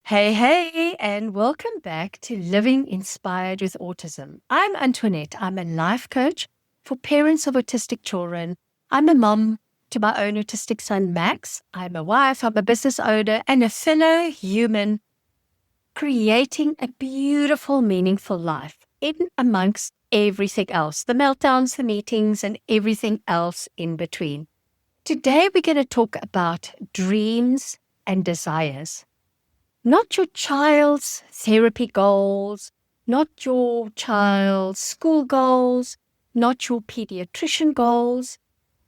Hey, and welcome back to Living Inspired with Autism. I'm Antoinette. I'm a life coach for parents of autistic children. I'm a mom to my own autistic son, Max. I'm a wife, I'm a business owner, and a fellow human creating a beautiful, meaningful life in amongst everything else, the meltdowns, the meetings, and everything else in between. Today, we're going to talk about dreams and desires. Not your child's therapy goals, not your child's school goals, not your pediatrician goals,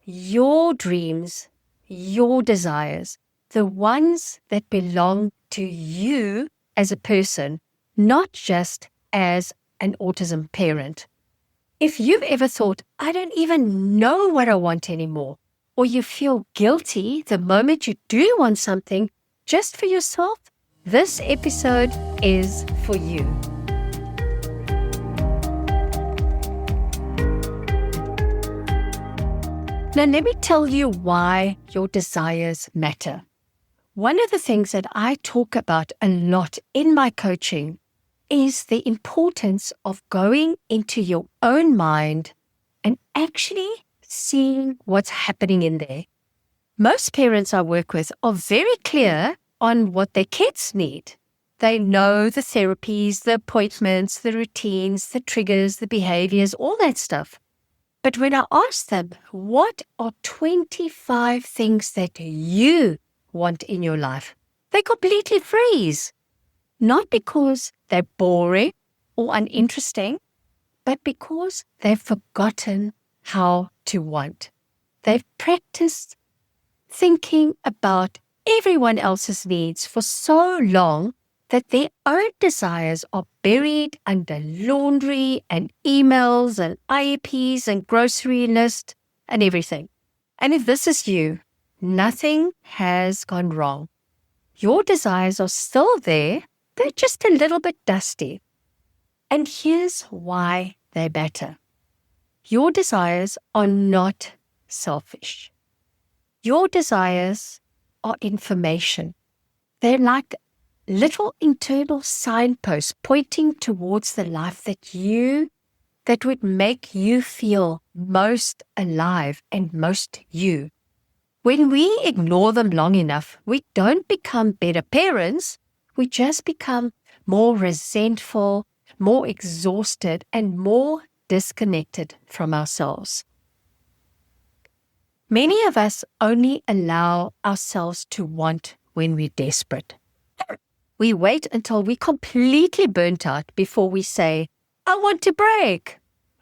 your dreams, your desires, the ones that belong to you as a person, not just as an autism parent. If you've ever thought, I don't even know what I want anymore, or you feel guilty the moment you do want something just for yourself, this episode is for you. Now, let me tell you why your desires matter. One of the things that I talk about a lot in my coaching is the importance of going into your own mind and actually seeing what's happening in there. Most parents I work with are very clear on what their kids need. They know the therapies, the appointments, the routines, the triggers, the behaviors, all that stuff. But when I ask them, what are 25 things that you want in your life? They completely freeze. Not because they're boring or uninteresting, but because they've forgotten how to want. They've practiced thinking about everyone else's needs for so long that their own desires are buried under laundry and emails and IEPs and grocery list and everything. And if this is you, nothing has gone wrong. Your desires are still there, they're just a little bit dusty. And here's why they matter. Your desires are not selfish. Your desires are information. They're like little internal signposts pointing towards the life that would make you feel most alive and most you. When we ignore them long enough, we don't become better parents. We just become more resentful, more exhausted, and more disconnected from ourselves. Many of us only allow ourselves to want when we're desperate. We wait until we're completely burnt out before we say, I want to break.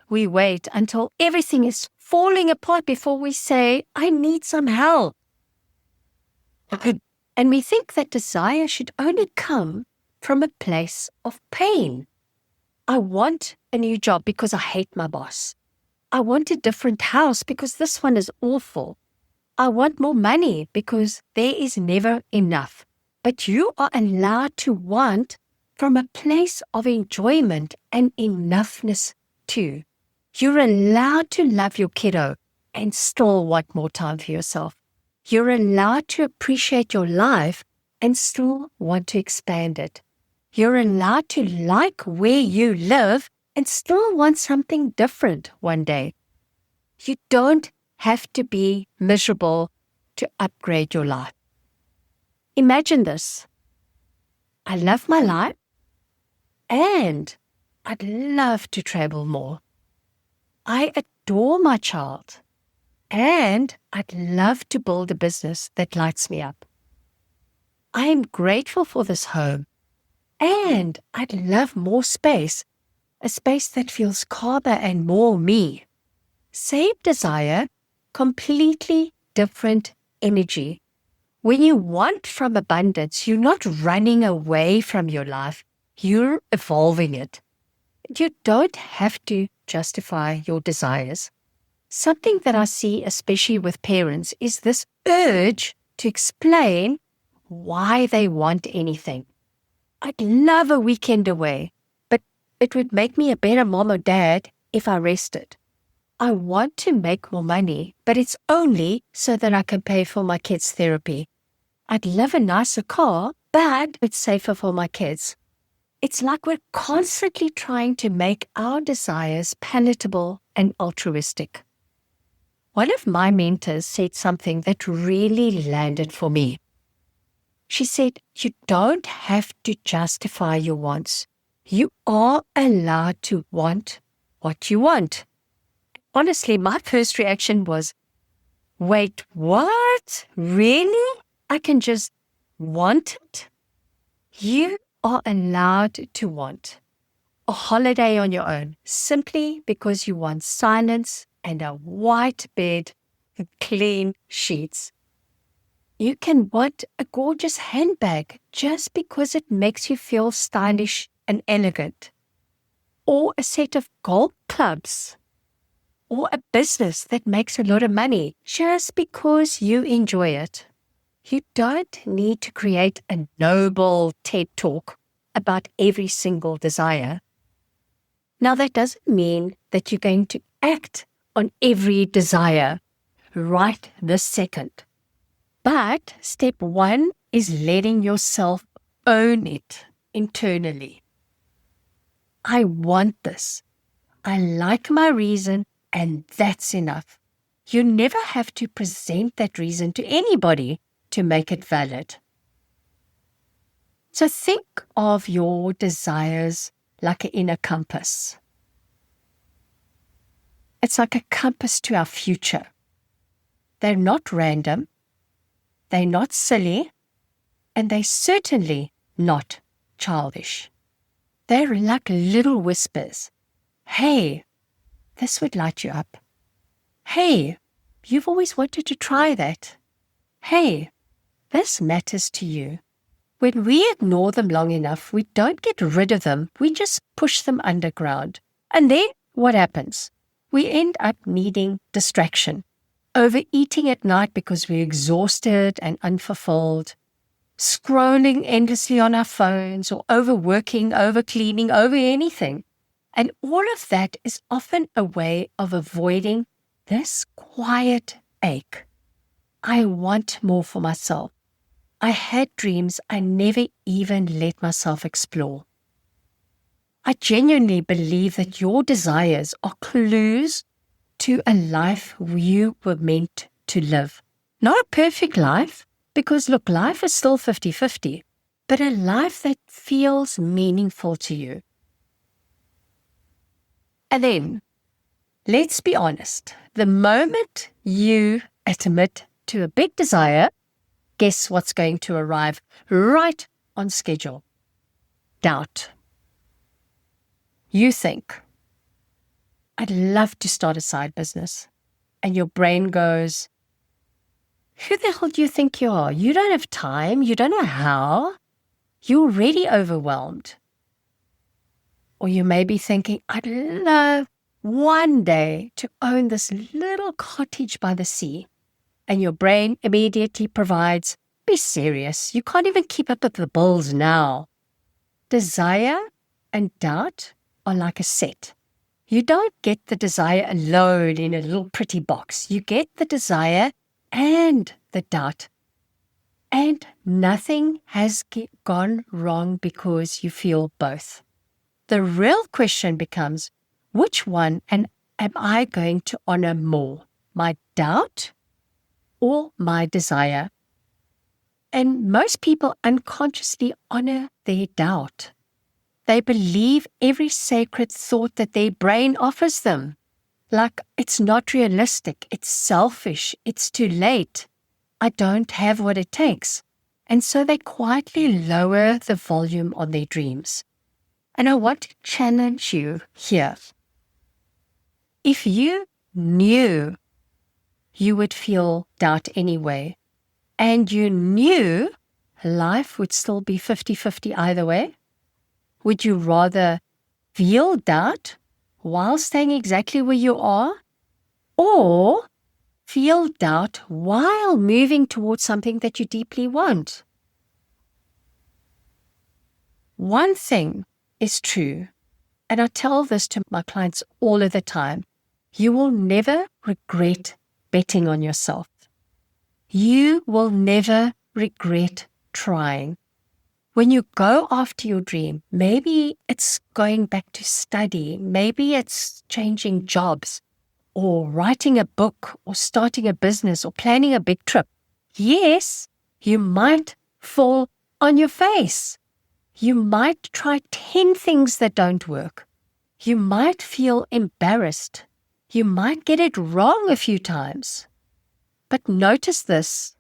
We wait until everything is falling apart before we say, I need some help. And we think that desire should only come from a place of pain. I want a new job because I hate my boss. I want a different house because this one is awful. I want more money because there is never enough. But you are allowed to want from a place of enjoyment and enoughness too. You're allowed to love your kiddo and still want more time for yourself. You're allowed to appreciate your life and still want to expand it. You're allowed to like where you live and still want something different one day. You don't have to be miserable to upgrade your life. Imagine this. I love my life and I'd love to travel more. I adore my child and I'd love to build a business that lights me up. I am grateful for this home and I'd love more space, a space that feels calmer and more me. Same desire, completely different energy. When you want from abundance, you're not running away from your life, you're evolving it. You don't have to justify your desires. Something that I see, especially with parents, is this urge to explain why they want anything. I'd love a weekend away, but it would make me a better mom or dad if I rested. I want to make more money, but it's only so that I can pay for my kids' therapy. I'd love a nicer car, but it's safer for my kids. It's like we're constantly trying to make our desires palatable and altruistic. One of my mentors said something that really landed for me. She said, you don't have to justify your wants. You are allowed to want what you want. Honestly, my first reaction was, wait, what? Really? I can just want it? You are allowed to want a holiday on your own simply because you want silence and a white bed with clean sheets. You can want a gorgeous handbag just because it makes you feel stylish and elegant, or a set of golf clubs, or a business that makes a lot of money just because you enjoy it. You don't need to create a noble TED talk about every single desire. Now, that doesn't mean that you're going to act on every desire right this second. But step one is letting yourself own it internally. I want this. I like my reason, and that's enough. You never have to present that reason to anybody to make it valid. So think of your desires like an inner compass. It's like a compass to our future. They're not random, they're not silly, and they're certainly not childish. They're like little whispers. Hey, this would light you up. Hey, you've always wanted to try that. Hey, this matters to you. When we ignore them long enough, we don't get rid of them, we just push them underground. And then what happens? We end up needing distraction, overeating at night because we're exhausted and unfulfilled, scrolling endlessly on our phones, or overworking, overcleaning, over anything. And all of that is often a way of avoiding this quiet ache. I want more for myself. I had dreams I never even let myself explore. I genuinely believe that your desires are clues to a life you were meant to live. Not a perfect life, because look, life is still 50-50, but a life that feels meaningful to you. And then, let's be honest, the moment you admit to a big desire, guess what's going to arrive right on schedule? Doubt. You think, I'd love to start a side business. And your brain goes, who the hell do you think you are? You don't have time. You don't know how. You're already overwhelmed. Or you may be thinking, I'd love one day to own this little cottage by the sea. And your brain immediately provides, be serious. You can't even keep up with the bills now. Desire and doubt are like a set. You don't get the desire alone in a little pretty box. You get the desire and the doubt. And nothing has gone wrong because you feel both. The real question becomes, which one am I going to honor more? My doubt or my desire? And most people unconsciously honor their doubt. They believe every sacred thought that their brain offers them. Like, it's not realistic, it's selfish, it's too late, I don't have what it takes. And so they quietly lower the volume on their dreams. And I want to challenge you here. If you knew you would feel doubt anyway, and you knew life would still be 50-50 either way, would you rather feel doubt while staying exactly where you are, or feel doubt while moving towards something that you deeply want? One thing is true, and I tell this to my clients all of the time: you will never regret betting on yourself. You will never regret trying. When you go after your dream, maybe it's going back to study, maybe it's changing jobs, or writing a book, or starting a business, or planning a big trip. Yes, you might fall on your face. You might try 10 things that don't work. You might feel embarrassed. You might get it wrong a few times. But notice this.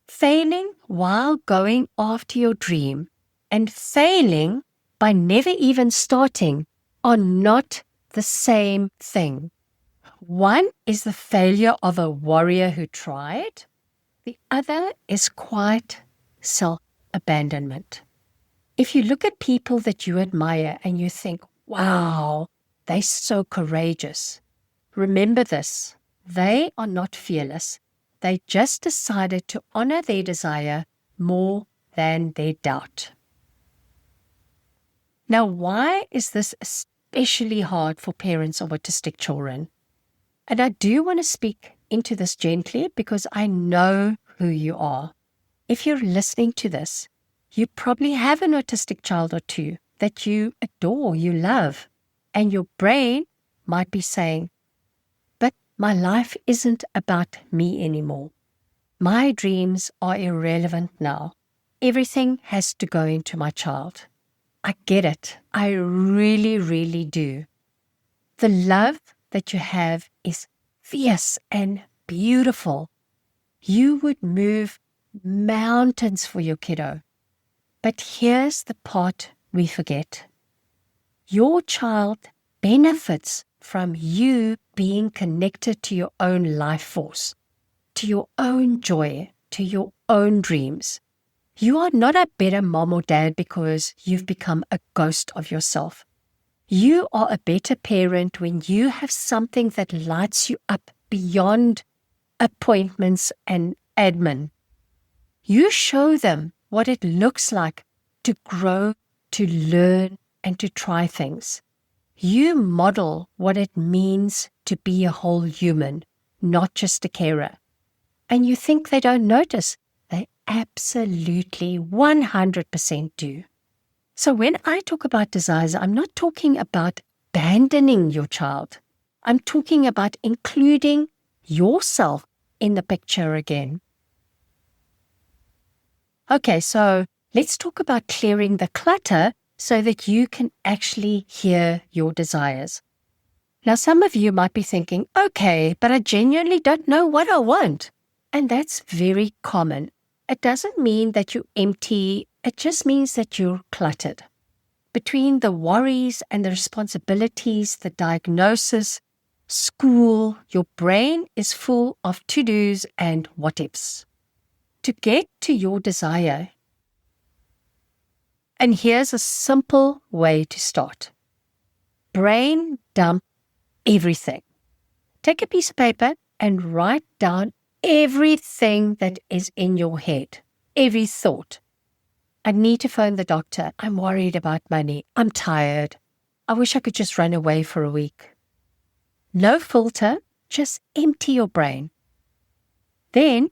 Failing while going after your dream and failing by never even starting are not the same thing. One is the failure of a warrior who tried. The other is quiet self-abandonment. If you look at people that you admire and you think, wow, they're so courageous, remember this. They are not fearless. They just decided to honor their desire more than their doubt. Now, why is this especially hard for parents of autistic children? And I do want to speak into this gently because I know who you are. If you're listening to this, you probably have an autistic child or two that you adore, you love, and your brain might be saying, but my life isn't about me anymore. My dreams are irrelevant now. Everything has to go into my child. I get it. I really, really do. The love that you have is fierce and beautiful. You would move mountains for your kiddo. But here's the part we forget. Your child benefits from you being connected to your own life force, to your own joy, to your own dreams. You are not a better mom or dad because you've become a ghost of yourself. You are a better parent when you have something that lights you up beyond appointments and admin. You show them what it looks like to grow, to learn, and to try things. You model what it means to be a whole human, not just a carer. And you think they don't notice. They absolutely 100% do. So when I talk about desires, I'm not talking about abandoning your child. I'm talking about including yourself in the picture again. Okay, so let's talk about clearing the clutter so that you can actually hear your desires. Now, some of you might be thinking, okay, but I genuinely don't know what I want. And that's very common. It doesn't mean that you're empty. It just means that you're cluttered. Between the worries and the responsibilities, the diagnosis, school, your brain is full of to-dos and what-ifs. To get to your desire, and here's a simple way to start. Brain dump everything. Take a piece of paper and write down everything that is in your head, every thought. I need to phone the doctor. I'm worried about money. I'm tired. I wish I could just run away for a week. No filter, just empty your brain. Then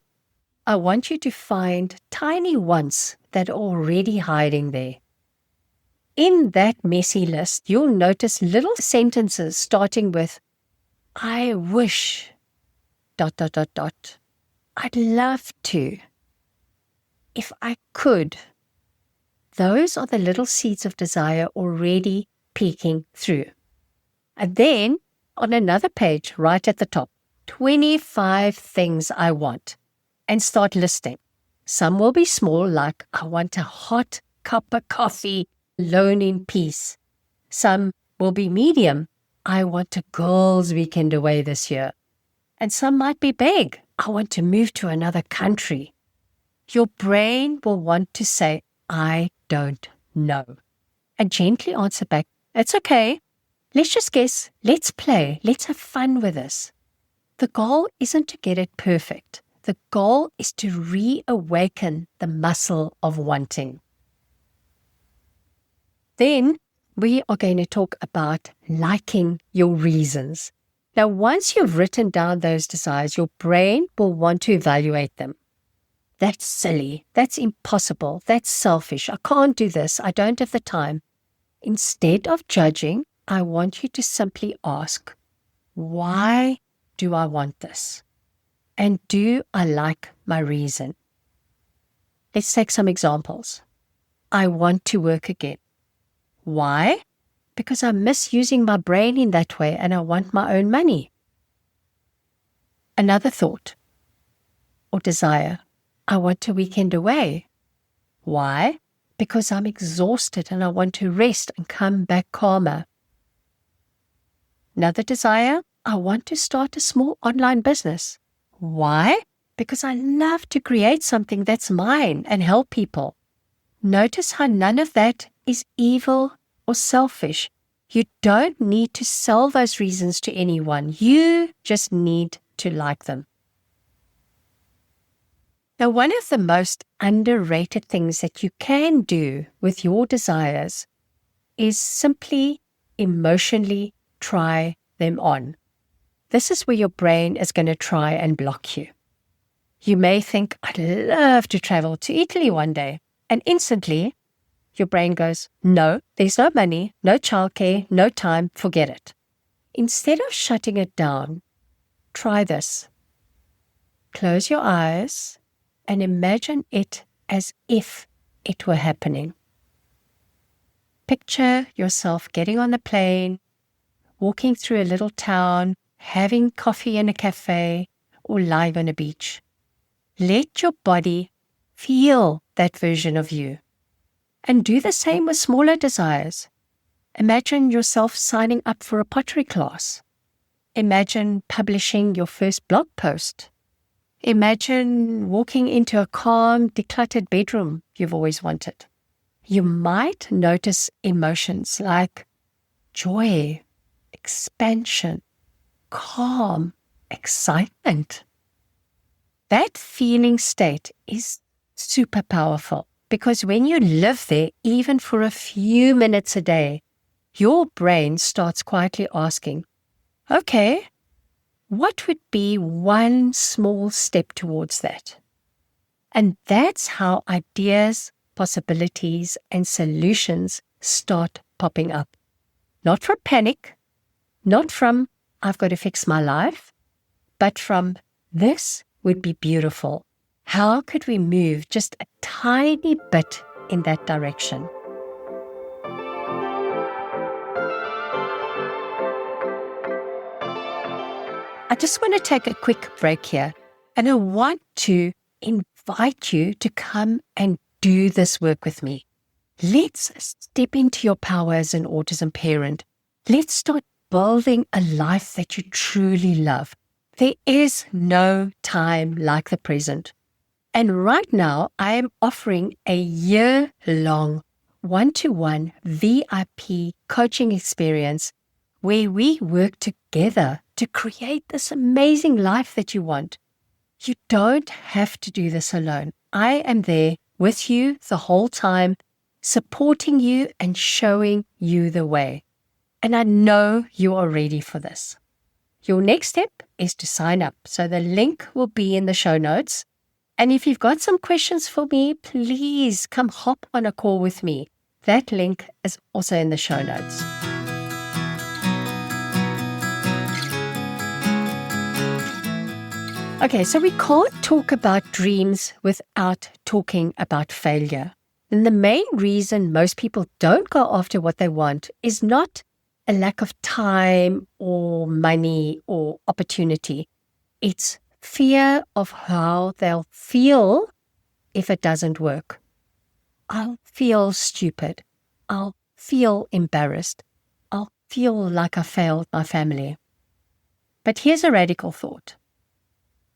I want you to find tiny wants that are already hiding there. In that messy list, you'll notice little sentences starting with, I wish, ... I'd love to. If I could. Those are the little seeds of desire already peeking through. And then, on another page, right at the top, 25 things I want. And start listing. Some will be small, like I want a hot cup of coffee, alone in peace. Some will be medium. I want a girls' weekend away this year. And some might be big. I want to move to another country. Your brain will want to say, I don't know. And gently answer back, it's okay. Let's just guess. Let's play. Let's have fun with this. The goal isn't to get it perfect. The goal is to reawaken the muscle of wanting. Then we are going to talk about liking your reasons. Now, once you've written down those desires, your brain will want to evaluate them. That's silly. That's impossible. That's selfish. I can't do this. I don't have the time. Instead of judging, I want you to simply ask, why do I want this? And do I like my reason? Let's take some examples. I want to work again. Why? Because I miss using my brain in that way and I want my own money. Another thought or desire. I want a weekend away. Why? Because I'm exhausted and I want to rest and come back calmer. Another desire. I want to start a small online business. Why? Because I love to create something that's mine and help people. Notice how none of that is evil or selfish. You don't need to sell those reasons to anyone. You just need to like them. Now, one of the most underrated things that you can do with your desires is simply emotionally try them on. This is where your brain is going to try and block you. You may think, I'd love to travel to Italy one day. And instantly, your brain goes, no, there's no money, no childcare, no time, forget it. Instead of shutting it down, try this. Close your eyes and imagine it as if it were happening. Picture yourself getting on the plane, walking through a little town, having coffee in a cafe, or lying on a beach. Let your body feel that version of you. And do the same with smaller desires. Imagine yourself signing up for a pottery class. Imagine publishing your first blog post. Imagine walking into a calm, decluttered bedroom you've always wanted. You might notice emotions like joy, expansion, calm, excitement. That feeling state is super powerful because when you live there, even for a few minutes a day, your brain starts quietly asking, okay, what would be one small step towards that? And that's how ideas, possibilities, and solutions start popping up. Not from panic, not from, I've got to fix my life, but from, this would be beautiful. How could we move just a tiny bit in that direction? I just want to take a quick break here, and I want to invite you to come and do this work with me. Let's step into your power as an autism parent. Let's start building a life that you truly love. There is no time like the present. And right now, I am offering a year-long one-to-one VIP coaching experience where we work together to create this amazing life that you want. You don't have to do this alone. I am there with you the whole time, supporting you and showing you the way. And I know you are ready for this. Your next step is to sign up. So the link will be in the show notes. And if you've got some questions for me, please come hop on a call with me. That link is also in the show notes. Okay, so we can't talk about dreams without talking about failure. And the main reason most people don't go after what they want is not a lack of time or money or opportunity. It's fear of how they'll feel if it doesn't work. I'll feel stupid. I'll feel embarrassed. I'll feel like I failed my family. But here's a radical thought.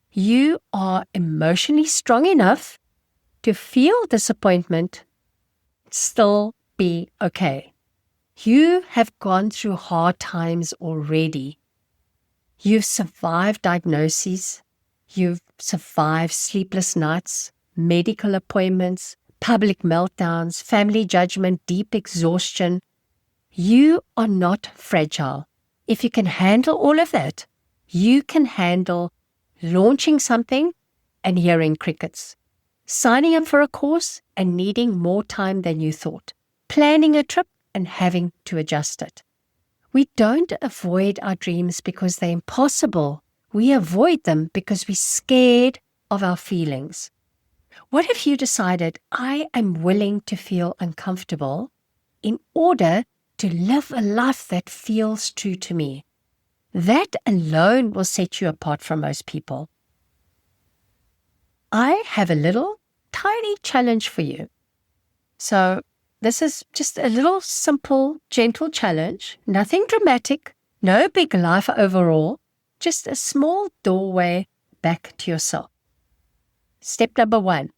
You are emotionally strong enough to feel disappointment, still be okay. You have gone through hard times already. You've survived diagnoses. You've survived sleepless nights, medical appointments, public meltdowns, family judgment, deep exhaustion. You are not fragile. If you can handle all of that, you can handle launching something and hearing crickets. signing up for a course and needing more time than you thought, planning a trip and having to adjust it. We don't avoid our dreams because they're impossible. We avoid them because we're scared of our feelings. What if you decided, I am willing to feel uncomfortable in order to live a life that feels true to me? That alone will set you apart from most people. I have a little tiny challenge for you. So this is just a little simple, gentle challenge, nothing dramatic, no big life overall, just a small doorway back to yourself. Step number 1,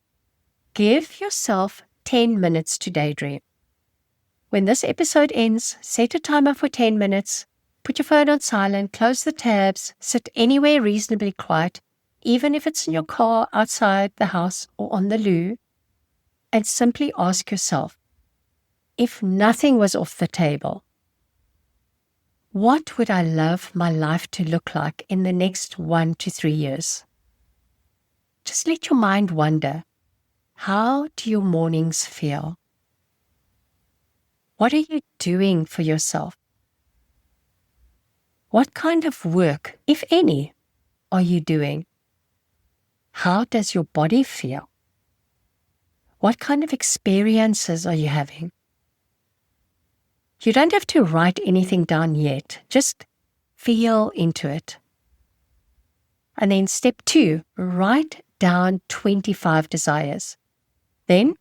give yourself 10 minutes to daydream. When this episode ends, set a timer for 10 minutes, put your phone on silent, close the tabs, sit anywhere reasonably quiet, even if it's in your car, outside the house, or on the loo, and simply ask yourself, if nothing was off the table, what would I love my life to look like in the next 1 to 3 years? Just let your mind wander. How do your mornings feel? What are you doing for yourself? What kind of work, if any, are you doing? How does your body feel? What kind of experiences are you having? You don't have to write anything down yet. Just feel into it. And then step 2, write down 25 desires. Then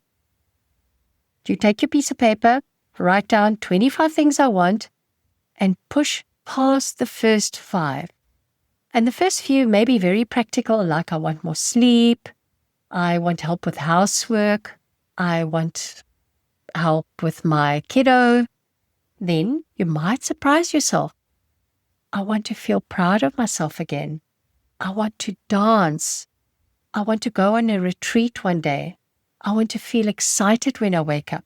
you take your piece of paper, write down 25 things I want, and push past the first 5. And the first few may be very practical, like I want more sleep, I want help with housework, I want help with my kiddo. Then you might surprise yourself. I want to feel proud of myself again. I want to dance. I want to go on a retreat one day. I want to feel excited when I wake up.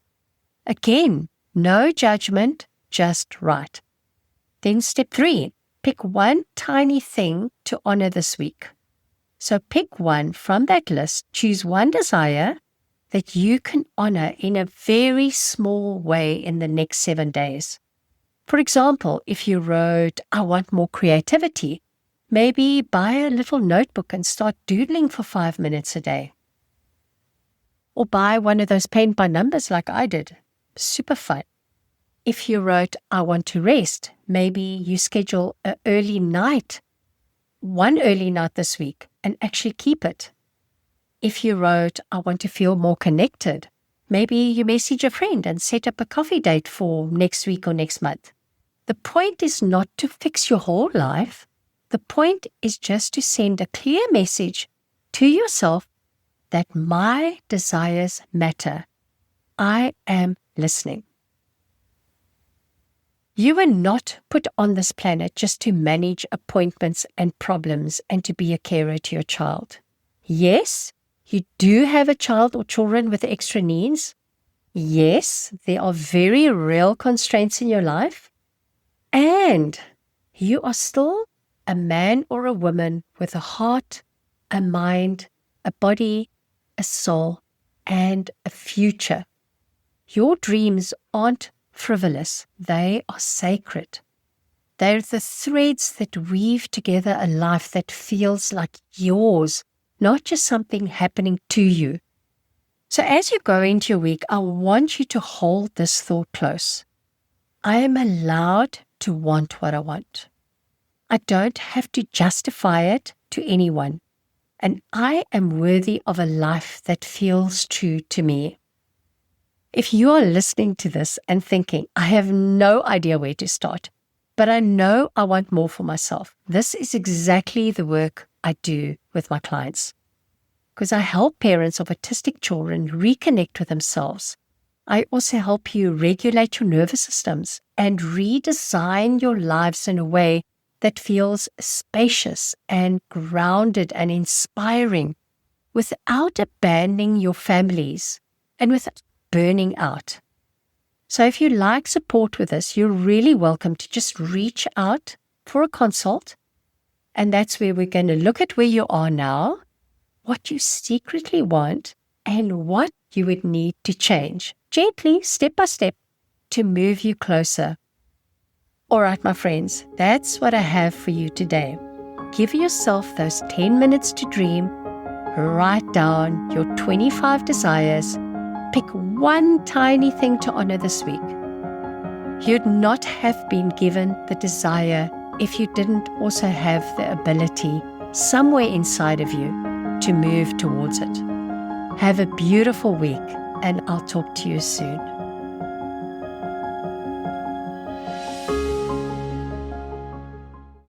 Again, no judgment, just right. Then step 3, pick one tiny thing to honor this week. So pick one from that list, choose one desire that you can honor in a very small way in the next 7 days. For example, if you wrote, I want more creativity, maybe buy a little notebook and start doodling for 5 minutes a day. Or buy one of those paint by numbers like I did. Super fun. If you wrote, I want to rest, maybe you schedule one early night this week, and actually keep it. If you wrote, I want to feel more connected, maybe you message a friend and set up a coffee date for next week or next month. The point is not to fix your whole life. The point is just to send a clear message to yourself that my desires matter. I am listening. You were not put on this planet just to manage appointments and problems and to be a carer to your child. Yes, you do have a child or children with extra needs. Yes, there are very real constraints in your life. And you are still a man or a woman with a heart, a mind, a body, a soul, and a future. Your dreams aren't frivolous. They are sacred. They're the threads that weave together a life that feels like yours, not just something happening to you. So as you go into your week, I want you to hold this thought close. I am allowed to want what I want. I don't have to justify it to anyone. And I am worthy of a life that feels true to me. If you are listening to this and thinking, I have no idea where to start, but I know I want more for myself, this is exactly the work I do with my clients. Because I help parents of autistic children reconnect with themselves. I also help you regulate your nervous systems and redesign your lives in a way that feels spacious and grounded and inspiring without abandoning your families and without burning out. So if you like support with this, you're really welcome to just reach out for a consult. And that's where we're going to look at where you are now, what you secretly want, and what you would need to change, gently, step by step, to move you closer. All right, my friends, that's what I have for you today. Give yourself those 10 minutes to dream. Write down your 25 desires. Pick one tiny thing to honor this week. You'd not have been given the desire if you didn't also have the ability somewhere inside of you to move towards it. Have a beautiful week, and I'll talk to you soon.